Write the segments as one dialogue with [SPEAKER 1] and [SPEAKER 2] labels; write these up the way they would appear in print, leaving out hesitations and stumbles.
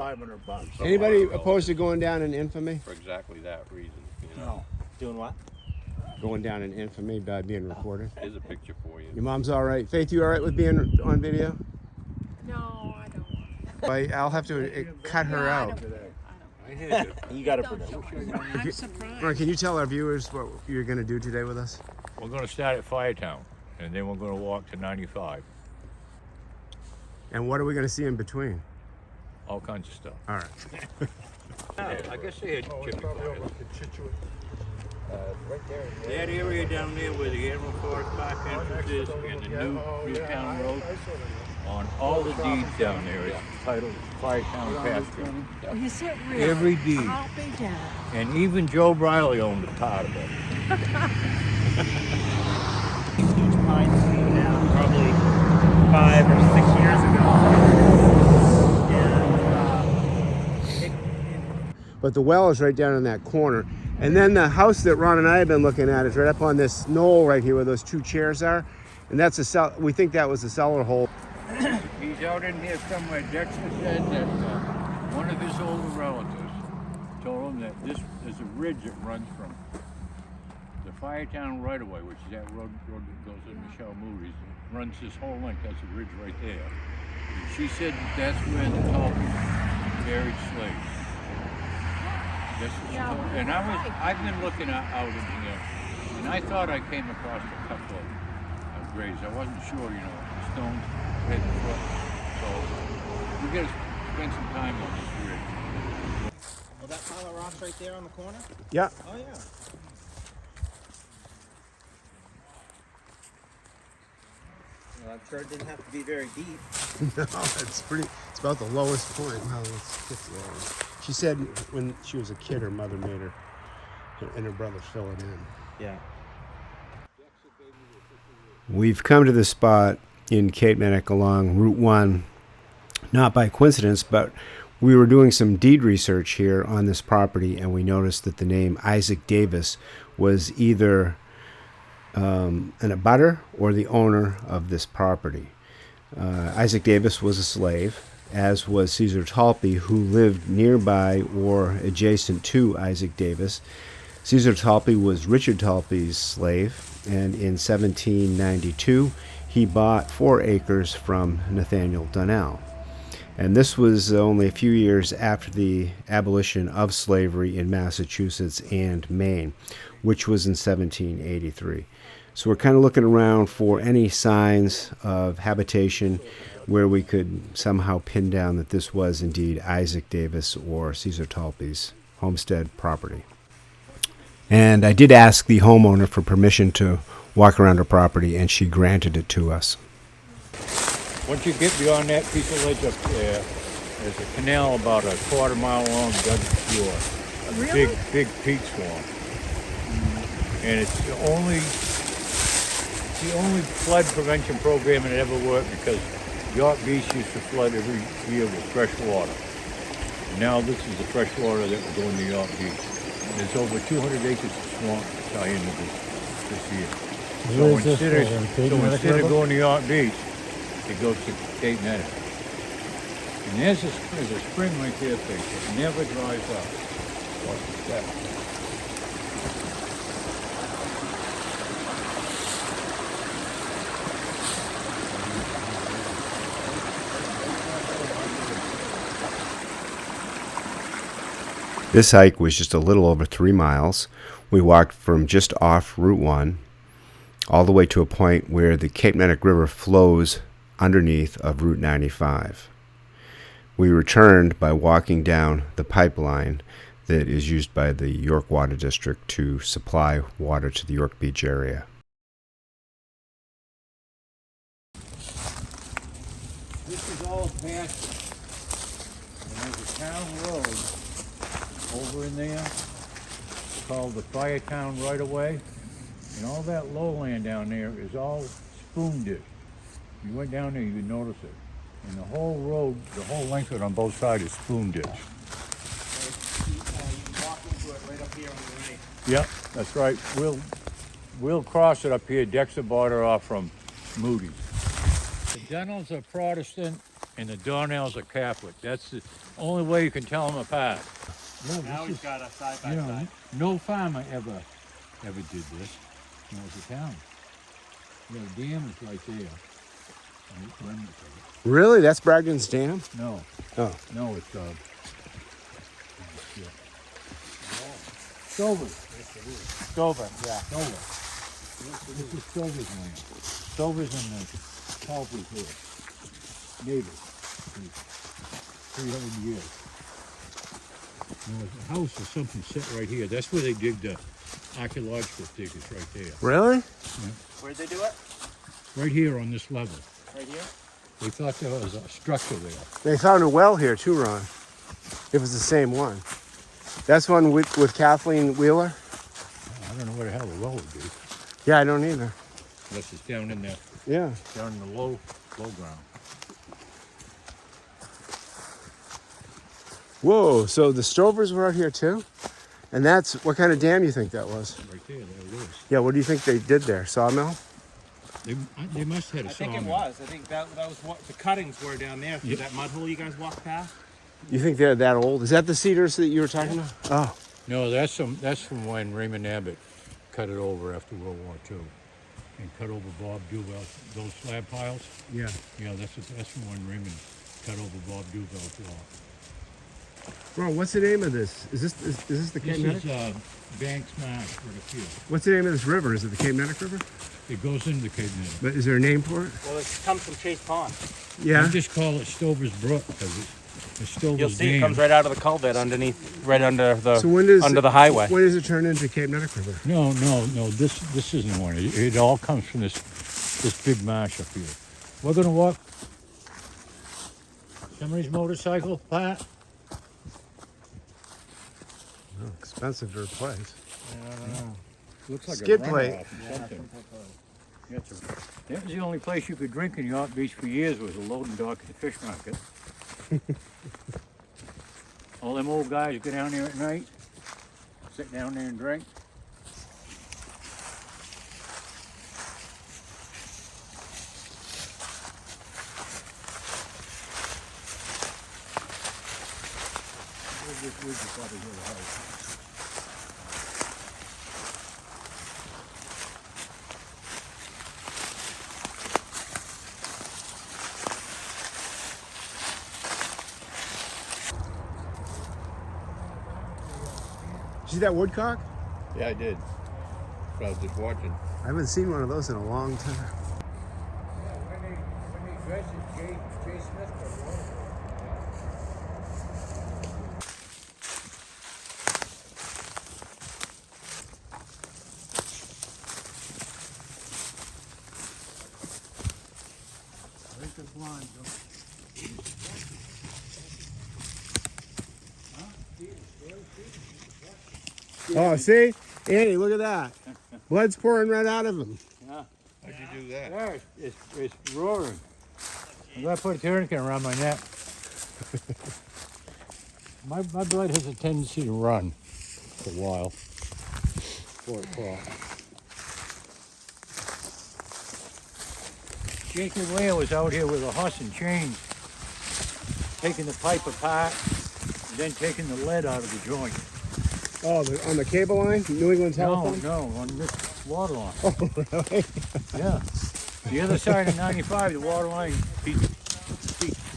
[SPEAKER 1] $500.
[SPEAKER 2] Anybody opposed to going down in infamy?
[SPEAKER 3] For exactly that reason. You know?
[SPEAKER 1] No. Doing what?
[SPEAKER 2] Going down in infamy by being recorded.
[SPEAKER 3] Here's a picture for you.
[SPEAKER 2] Your mom's all right. Faith, you all right with being on video?
[SPEAKER 4] No, I don't want
[SPEAKER 2] I'll have to cut her out.
[SPEAKER 3] I hear you.
[SPEAKER 1] You got to
[SPEAKER 4] to.
[SPEAKER 1] produce.
[SPEAKER 4] I'm surprised.
[SPEAKER 2] Ron, can you tell our viewers what you're going to do today with us?
[SPEAKER 3] We're going to start at Firetown, and then we're going to walk to 95.
[SPEAKER 2] And what are we going to see in between?
[SPEAKER 3] All kinds of stuff.
[SPEAKER 2] All right.
[SPEAKER 3] I guess they had chicken fires.
[SPEAKER 1] Right there.
[SPEAKER 3] That area down there where the Animal Forest Park entrance is and the new town road, on all the deeds down there is titled Firetown Pasture.
[SPEAKER 4] Is it really?
[SPEAKER 3] Every deed.
[SPEAKER 4] I'll be down.
[SPEAKER 3] And even Joe Briley owned a part of it.
[SPEAKER 1] Huge pine tree now, probably 5 or 6 years ago.
[SPEAKER 2] But the well is right down in that corner. And then the house that Ron and I have been looking at is right up on this knoll right here where those two chairs are. And that's we think that was the cellar hole.
[SPEAKER 3] He's out in here somewhere. Dexter said that one of his older relatives told him that there's a ridge that runs from the Firetown right away, which is that road that goes to Michelle Moody's, runs this whole length. That's a ridge right there. And she said that's where the Talpey buried slaves. That's what she told me. And I've been looking out in here, and I thought I came across a couple of graves. I wasn't sure, the stones head and foot. So we got to spend some time on this ridge.
[SPEAKER 1] Well, that pile of rocks right there on the corner?
[SPEAKER 2] Yeah.
[SPEAKER 1] Oh, yeah. Well, I'm sure it didn't have to be very deep.
[SPEAKER 2] No, it's about the lowest point. Well, let's get the other. She said when she was a kid, her mother made her and her brother fill it in.
[SPEAKER 1] Yeah.
[SPEAKER 2] We've come to this spot in Cape Neddick along Route 1, not by coincidence, but we were doing some deed research here on this property, and we noticed that the name Isaac Davis was either an abutter or the owner of this property. Isaac Davis was a slave, as was Caesar Talpey, who lived nearby or adjacent to Isaac Davis. Caesar Talpey was Richard Talpey's slave, and in 1792 he bought 4 acres from Nathaniel Donnell. And this was only a few years after the abolition of slavery in Massachusetts and Maine, which was in 1783. So we're kind of looking around for any signs of habitation where we could somehow pin down that this was indeed Isaac Davis or Caesar Talpey's homestead property. And I did ask the homeowner for permission to walk around her property, and she granted it to us.
[SPEAKER 3] Once you get beyond that piece of ledge up there, there's a canal about a quarter mile long dug ashore. A
[SPEAKER 4] Really?
[SPEAKER 3] big peat swamp. And it's the only flood prevention program that ever worked, because York Beach used to flood every year with fresh water. And now this is the fresh water that will go into York Beach. And there's over 200 acres of swamp to tie into this year. So instead of going to York Beach, it goes to Cape Neddick. And there's a spring right there, it never dries up. Watch that.
[SPEAKER 2] This hike was just a little over 3 miles. We walked from just off Route 1 all the way to a point where the Cape Neddick River flows underneath of Route 95. We returned by walking down the pipeline that is used by the York Water District to supply water to the York Beach area.
[SPEAKER 3] This is all pasture. And there's a town road over in there called the Firetown right away. And all that lowland down there is all spoon ditch. You went down there, you could notice it. And the whole road, the whole length of it on both sides is spoon ditch.
[SPEAKER 1] You can walk into it right up here on the right.
[SPEAKER 3] Yep, that's right. We'll cross it up here. Dexter bought her off from Moody's. The Donnells are Protestant, and the Darnells are Catholic. That's the only way you can tell them apart. No,
[SPEAKER 1] Now
[SPEAKER 3] this
[SPEAKER 1] he's
[SPEAKER 3] is,
[SPEAKER 1] got a side by
[SPEAKER 3] you know,
[SPEAKER 1] side.
[SPEAKER 3] no farmer ever did this. You know, it's a town. You know, the dam is right there. Right, remnants of
[SPEAKER 2] Really? That's Bragdon's Dam?
[SPEAKER 3] it. No,
[SPEAKER 2] Oh.
[SPEAKER 3] no, it's Stover.
[SPEAKER 1] Dover, yeah.
[SPEAKER 3] Stover. This is Stover's land. Stover's in the Talpey here. Neighbors. 300 years. You know, a house or something set right here. That's where they dig the archaeological diggers right there.
[SPEAKER 2] Really?
[SPEAKER 1] Where'd they do it?
[SPEAKER 3] Right here on this level.
[SPEAKER 1] Right here?
[SPEAKER 3] They thought there was a structure there.
[SPEAKER 2] They found a well here too, Ron. It was the same one. That's one with Kathleen Wheeler?
[SPEAKER 3] I don't know where the hell the well would be.
[SPEAKER 2] Yeah, I don't either.
[SPEAKER 3] Unless it's down in the
[SPEAKER 2] Yeah.
[SPEAKER 3] low ground.
[SPEAKER 2] Whoa, so the Stovers were out here too? And that's, what kind of dam you think that was?
[SPEAKER 3] Right there it is.
[SPEAKER 2] Yeah, what do you think they did there? Sawmill?
[SPEAKER 3] They must have had a
[SPEAKER 1] I think it
[SPEAKER 3] sawmill.
[SPEAKER 1] was. I think that was what the cuttings were down there through
[SPEAKER 3] Yeah.
[SPEAKER 1] that mud hole you guys walked past.
[SPEAKER 2] You think they're that old? Is that the cedars that you were talking about? Oh,
[SPEAKER 3] No, that's from when Raymond Abbott cut it over after World War II. And cut over Bob Duval, those slab piles.
[SPEAKER 2] yeah.
[SPEAKER 3] Yeah, that's from when Raymond cut over Bob Duval's lot.
[SPEAKER 2] Bro, what's the name of this? Is this the Cape
[SPEAKER 3] This
[SPEAKER 2] Neddick?
[SPEAKER 3] is Banks Marsh for the field.
[SPEAKER 2] What's the name of this river? Is it the Cape Neddick River?
[SPEAKER 3] It goes into the Cape Neddick.
[SPEAKER 2] But is there a name for it?
[SPEAKER 1] Well, it comes from Chase Pond.
[SPEAKER 2] Yeah.
[SPEAKER 3] I just call it Stover's Brook because it's Stover's
[SPEAKER 1] You'll see it
[SPEAKER 3] Dam.
[SPEAKER 1] comes right out of the culvert underneath, right under the
[SPEAKER 2] So when does
[SPEAKER 1] under the highway.
[SPEAKER 2] When does it turn into Cape Neddick River?
[SPEAKER 3] No. This isn't one. It all comes from this big marsh up here. We're gonna walk. Somebody's motorcycle, Pat.
[SPEAKER 2] Oh, expensive to replace.
[SPEAKER 3] Looks like
[SPEAKER 2] Skid
[SPEAKER 3] a
[SPEAKER 2] plate.
[SPEAKER 3] runoff or something. That was the only place you could drink in York Beach for years was a loading dock at the fish market. All them old guys go down there at night, sit down there and drink. We'll just probably hear the house.
[SPEAKER 2] See that woodcock?
[SPEAKER 3] Yeah, I did. But I was just watching.
[SPEAKER 2] I haven't seen one of those in a long time.
[SPEAKER 3] When they dressed Jay Smith for water.
[SPEAKER 2] Oh, see? Andy, look at that. Blood's pouring right out of him.
[SPEAKER 3] Yeah.
[SPEAKER 5] How'd you do that?
[SPEAKER 3] Yeah, it's roaring. I'm gonna put a tourniquet around my neck. my blood has a tendency to run for a while. Before it pops. Jacob Whale was out here with a horse and chains, taking the pipe apart, and then taking the lead out of the joint.
[SPEAKER 2] Oh, on the cable line? New England telephone?
[SPEAKER 3] No, on this water line.
[SPEAKER 2] Oh, really?
[SPEAKER 3] Yeah. The other side of 95, the water line, he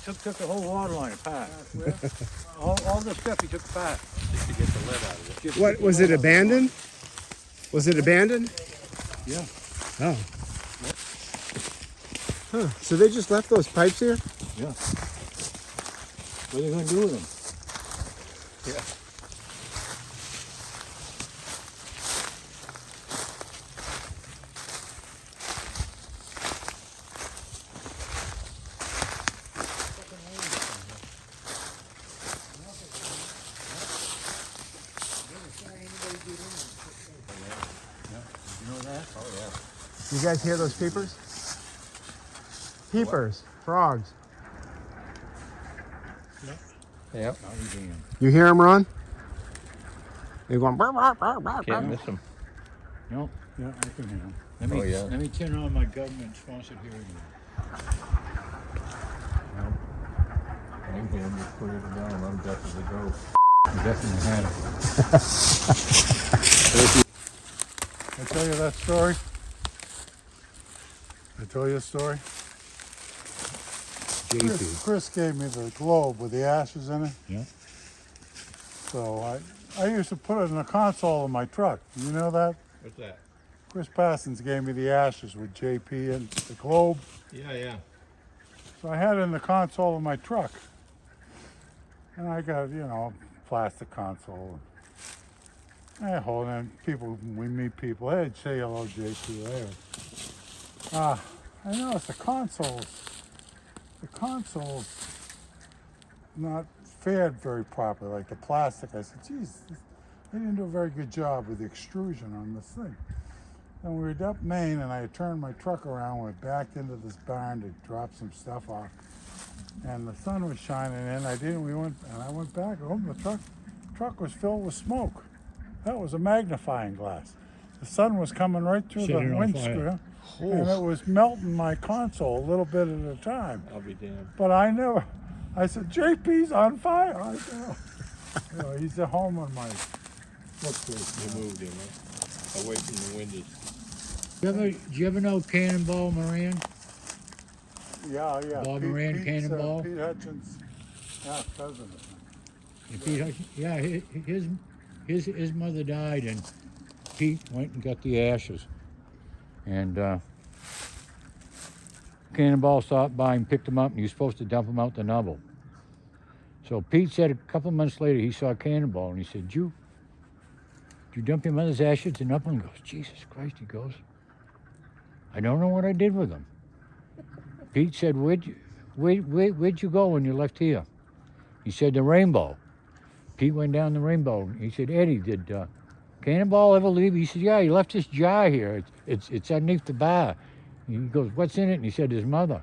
[SPEAKER 3] took the whole water line apart. all the stuff he took apart.
[SPEAKER 5] Just to get the lead out of it.
[SPEAKER 2] What, was it abandoned? Was it abandoned?
[SPEAKER 3] Yeah.
[SPEAKER 2] Oh. Huh. So they just left those pipes here?
[SPEAKER 3] Yeah. What are they going to do with them?
[SPEAKER 5] Yeah.
[SPEAKER 3] You know that?
[SPEAKER 5] Oh, yeah.
[SPEAKER 2] You guys hear those peepers? Peepers, frogs.
[SPEAKER 5] Yep.
[SPEAKER 3] Not even.
[SPEAKER 2] You hear them, Ron? They're going. Burr, burr, burr, burr,
[SPEAKER 5] Can't
[SPEAKER 2] burr.
[SPEAKER 5] miss them.
[SPEAKER 3] No, yeah, I can hear them. Let
[SPEAKER 5] Oh, yeah.
[SPEAKER 3] Let me turn on my government-sponsored hearing aid. No. Same here, just put it down, let them deaf as they go. Definitely had it.
[SPEAKER 6] I tell you that story? I tell you a story? Chris gave me the globe with the ashes in it.
[SPEAKER 3] Yeah.
[SPEAKER 6] So I used to put it in the console of my truck. You know that?
[SPEAKER 5] What's that?
[SPEAKER 6] Chris Parsons gave me the ashes with JP and the globe.
[SPEAKER 5] Yeah.
[SPEAKER 6] So I had it in the console of my truck. And I got, a plastic console. I hold in. We meet people. Hey, say hello, JP, later. I noticed the consoles not fared very properly, like the plastic. I said, geez, they didn't do a very good job with the extrusion on this thing. Then we were up Maine, and I turned my truck around, went back into this barn to drop some stuff off. And the sun was shining in. I went back home. The truck was filled with smoke. That was a magnifying glass. The sun was coming right through
[SPEAKER 3] Set it
[SPEAKER 6] the
[SPEAKER 3] on
[SPEAKER 6] windscreen, and it was melting my console a little bit at a time.
[SPEAKER 5] I'll be damned.
[SPEAKER 6] But I said, JP's on fire. I said, he's at home on my bookcase.
[SPEAKER 5] They moved him, right? Away from the windows.
[SPEAKER 3] Did you ever know Cannonball Moran?
[SPEAKER 6] Yeah.
[SPEAKER 3] Bob Moran,
[SPEAKER 6] Pete's,
[SPEAKER 3] Cannonball?
[SPEAKER 6] Pete Hutchins, cousin.
[SPEAKER 3] His mother died, and Pete went and got the ashes. And Cannonball stopped by and picked them up, and he was supposed to dump them out the Nowell. So Pete said a couple of months later he saw Cannonball, and he said, Did you dump your mother's ashes in Upland? He goes, Jesus Christ, he goes, I don't know what I did with them. Pete said, where'd you go when you left here? He said, the Rainbow. Pete went down the Rainbow. He said, Eddie, did Cannonball ever leave? He said, yeah, he left this jar here. It's underneath the bar. He goes, what's in it? And he said, his mother.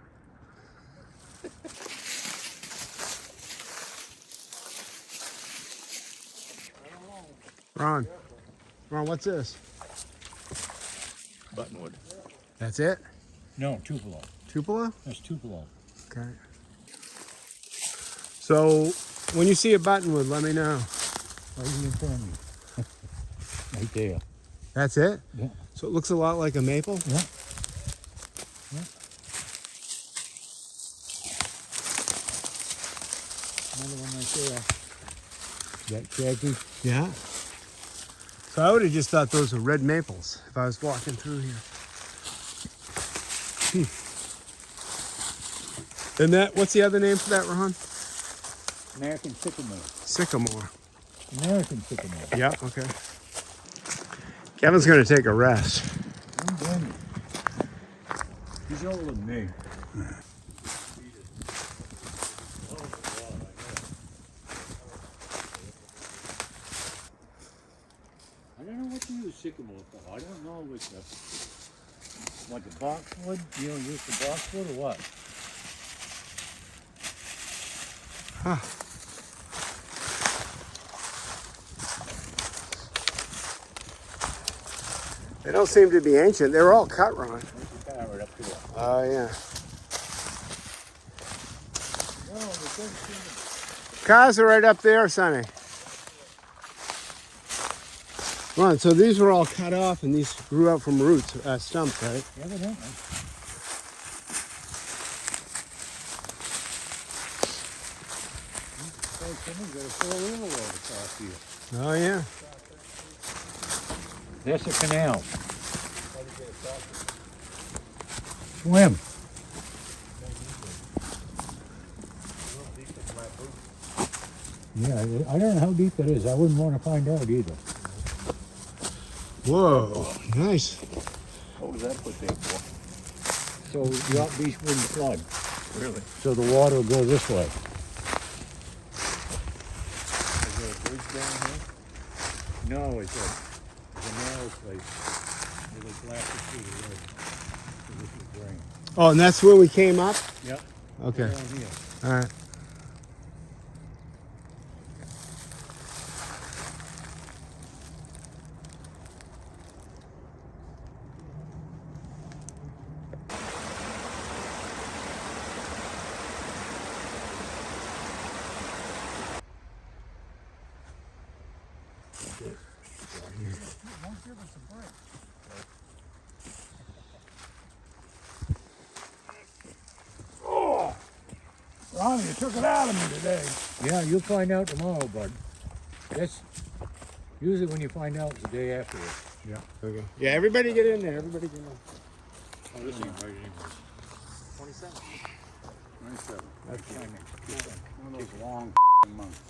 [SPEAKER 2] Ron, what's this?
[SPEAKER 5] Buttonwood.
[SPEAKER 2] That's it?
[SPEAKER 3] No, Tupelo.
[SPEAKER 2] Tupelo?
[SPEAKER 3] That's Tupelo.
[SPEAKER 2] Okay. So, when you see a buttonwood, let me know.
[SPEAKER 3] Right here in front of me. Right there.
[SPEAKER 2] That's it?
[SPEAKER 3] Yeah.
[SPEAKER 2] So it looks a lot like a maple?
[SPEAKER 3] Yeah. Another one right there. That khaki.
[SPEAKER 2] Yeah. So I would have just thought those were red maples if I was walking through here. And what's the other name for that, Ron?
[SPEAKER 3] American sycamore.
[SPEAKER 2] Sycamore.
[SPEAKER 3] American sycamore.
[SPEAKER 2] Yeah, okay. Kevin's going to take a rest.
[SPEAKER 3] I'm done. He's older than me. I don't know what to use sycamore for. I don't know what the boxwood? You don't use the boxwood or what?
[SPEAKER 2] Huh. They don't seem to be ancient. They're all cut, Ron.
[SPEAKER 3] There's the car right up to it.
[SPEAKER 2] Oh, yeah.
[SPEAKER 3] No, it doesn't seem
[SPEAKER 2] Cars are right up there, Sonny. Ron, so these were all cut off and these grew out from roots, stumps, right?
[SPEAKER 3] to be evidently. Someone's got a four-wheeler load across here.
[SPEAKER 2] Oh, yeah.
[SPEAKER 3] That's a canal. Swim. Yeah, I don't know how deep it is. I wouldn't want to find out either.
[SPEAKER 2] Whoa, nice.
[SPEAKER 5] What was that put there for?
[SPEAKER 3] So the Yacht Beach wouldn't flood.
[SPEAKER 5] Really?
[SPEAKER 3] So the water will go this way.
[SPEAKER 5] Is there a bridge down here?
[SPEAKER 3] No, it's a narrow place. Where they blasted through the road. So this is drain.
[SPEAKER 2] Oh, and that's where we came up?
[SPEAKER 3] Yep.
[SPEAKER 2] Okay.
[SPEAKER 3] Down here.
[SPEAKER 2] All right.
[SPEAKER 6] Won't give us a break. Oh, Ronnie, you took it out of me today.
[SPEAKER 3] Yeah, you'll find out tomorrow, bud. That's usually when you find out the day afterwards.
[SPEAKER 2] Okay. Yeah, everybody get in there. Everybody get in.
[SPEAKER 3] Oh, this ain't right anyways.
[SPEAKER 1] 27.
[SPEAKER 6] 27.
[SPEAKER 3] That's fine.
[SPEAKER 6] One of those long months.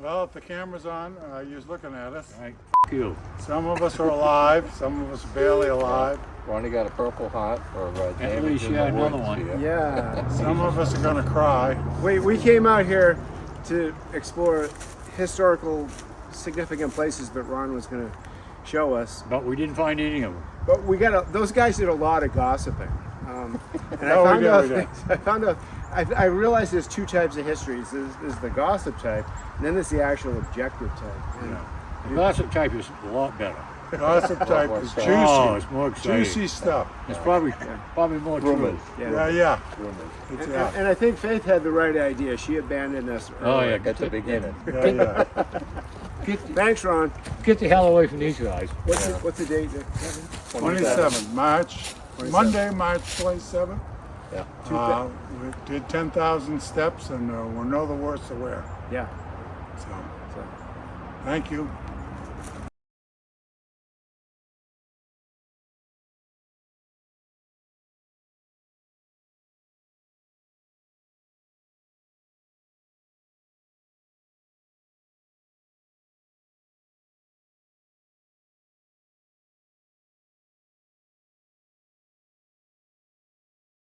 [SPEAKER 6] Well, if the camera's on, you're looking at us.
[SPEAKER 3] All right, you.
[SPEAKER 6] Some of us are alive, some of us barely alive.
[SPEAKER 5] Ronnie got a Purple Heart for
[SPEAKER 3] At
[SPEAKER 5] damage
[SPEAKER 3] least
[SPEAKER 5] in
[SPEAKER 3] you
[SPEAKER 5] the
[SPEAKER 3] had another
[SPEAKER 5] woods
[SPEAKER 3] one.
[SPEAKER 5] here.
[SPEAKER 2] Yeah.
[SPEAKER 6] Some of us are gonna cry.
[SPEAKER 2] We came out here to explore historical significant places that Ron was going to show us.
[SPEAKER 3] But we didn't find any of them.
[SPEAKER 2] But we got those guys did a lot of gossiping. And
[SPEAKER 6] No, we did.
[SPEAKER 2] I found out, I realized there's two types of histories. There's the gossip type, and then there's the actual objective type. And
[SPEAKER 3] The gossip type is a lot better.
[SPEAKER 6] Gossip type is juicy.
[SPEAKER 3] Oh, it's more exciting.
[SPEAKER 6] Juicy stuff.
[SPEAKER 3] It's probably more true.
[SPEAKER 6] Yeah.
[SPEAKER 2] And, and I think Faith had the right idea. She abandoned us.
[SPEAKER 3] Oh yeah,
[SPEAKER 5] At the beginning.
[SPEAKER 6] Yeah.
[SPEAKER 2] Thanks, Ron.
[SPEAKER 3] get the hell away from these guys.
[SPEAKER 2] What's the date, Nick?
[SPEAKER 6] 27, March, Monday, March 27th.
[SPEAKER 5] Yeah.
[SPEAKER 6] We did 10,000 steps and we're no the worse for wear.
[SPEAKER 2] Yeah.
[SPEAKER 6] So, thank you.